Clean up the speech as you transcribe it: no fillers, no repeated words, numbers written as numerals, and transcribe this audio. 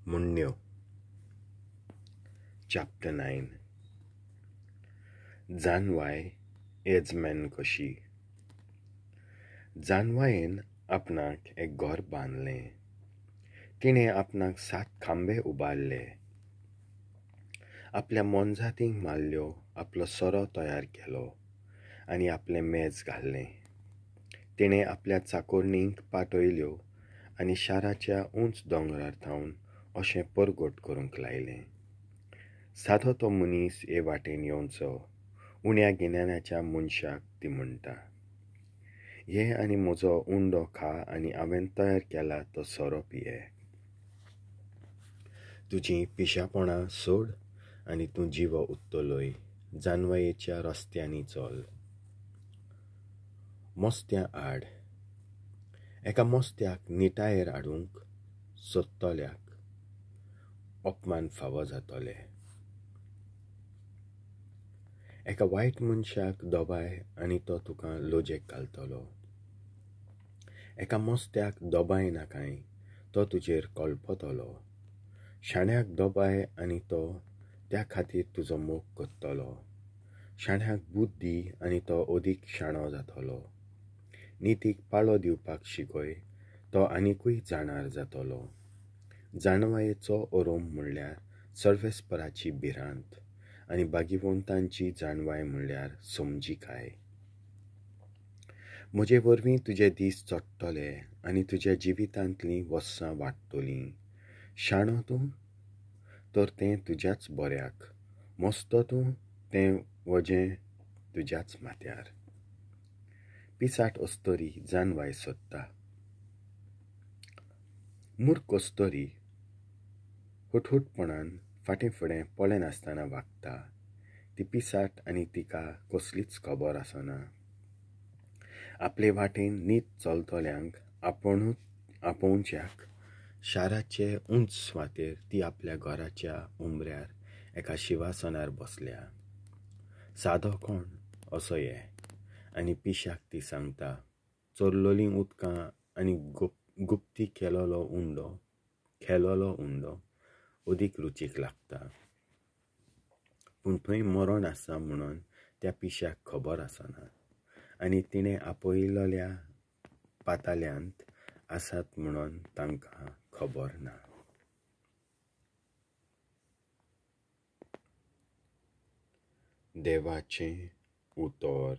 मुन्न्यो. Chapter 9. जानवाय येजमॅन कशी. जानवायेन आपणाक एक घर बांदलें. तिणें आपणाक 7 खांबे उबारले. आपल्या मोनजातींक मारल्यो, आपलो सोरो तयार केलो आनी आपलें मेज घाल्लें. तिणें आपल्या चाकोरणींक पाटयल्यो आनी शाराच्या उंच दोंगरार थावन अशें परगट करूंक लायलें. सादो तो मनीस हे वाटेन येवचो, उण्या गिन्यानाच्या मनशाक ती म्हणटा. हे आनी म्हजो उंडो खा आनी हांवें तयार केला तो सोरो पिये. तुजीं पिशापणां सोड आनी तूं जिवो उत्तलोय. जानवायेच्या रस्त्यांनी चल. मोस्त्या आड. एका मोस्त्याक निटायेर हाडूंक सोदतल्याक अपमान फावो जातोले. एका वायट मनशाक दोबाय आनी तो तुका लोजेक घालतलो. एका मोस्त्याक दोबाय नाकाय, तो तुजेर कळपतलो. शाण्याक दोबाय आनी तो त्या खातीर तुजो मोग करतलो. शाण्याक बुद्धी आनी तो अदीक शाणो जातलो. नितीक पाळो दिवपाक शिकय, तो आनिकूय जाणार जातलो. जानवायेचो ओरोम म्हणल्यार सर्वेस्पराची भिरांत आनी बागिवंतांची जानवाय म्हणल्यार समजिकाय. म्हजे वरवीं तुजे दीस चडटले आनी तुज्या जिवितांतलीं वर्सां वाडटलीं. शाणो तूं तर तें तुज्याच बऱ्याक. मोस्तो तूं तें वजें तुज्याच माथ्यार. पिसाट अस्तरी जानवाय सोदता. मूर्ख अस्तरी हुटहुटपणान फाटीं फुडें पळय नासतना वागता. ती पिसाट आनी तिका कसलीच खबर आसना. आपले वाटेन नीट चलतल्यांक आपोवच्याक शाराचे उंच सुवातेर ती आपल्या घराच्या उंबऱ्यार एका शिवासनार बसल्या. सादो कोण असो हे आनी पिशाक ती सांगता. चोरलोलीं उदकां आनी गुप्ती केलोलो उंडो अदीक रुचीक लागता. पूण थंय मरण आसा म्हणून त्या पिशाक खबर आसना आनी तिणें आपयलोल्या पाताल्यांत आसात म्हणून तांकां खबर ना. देवाचें उतर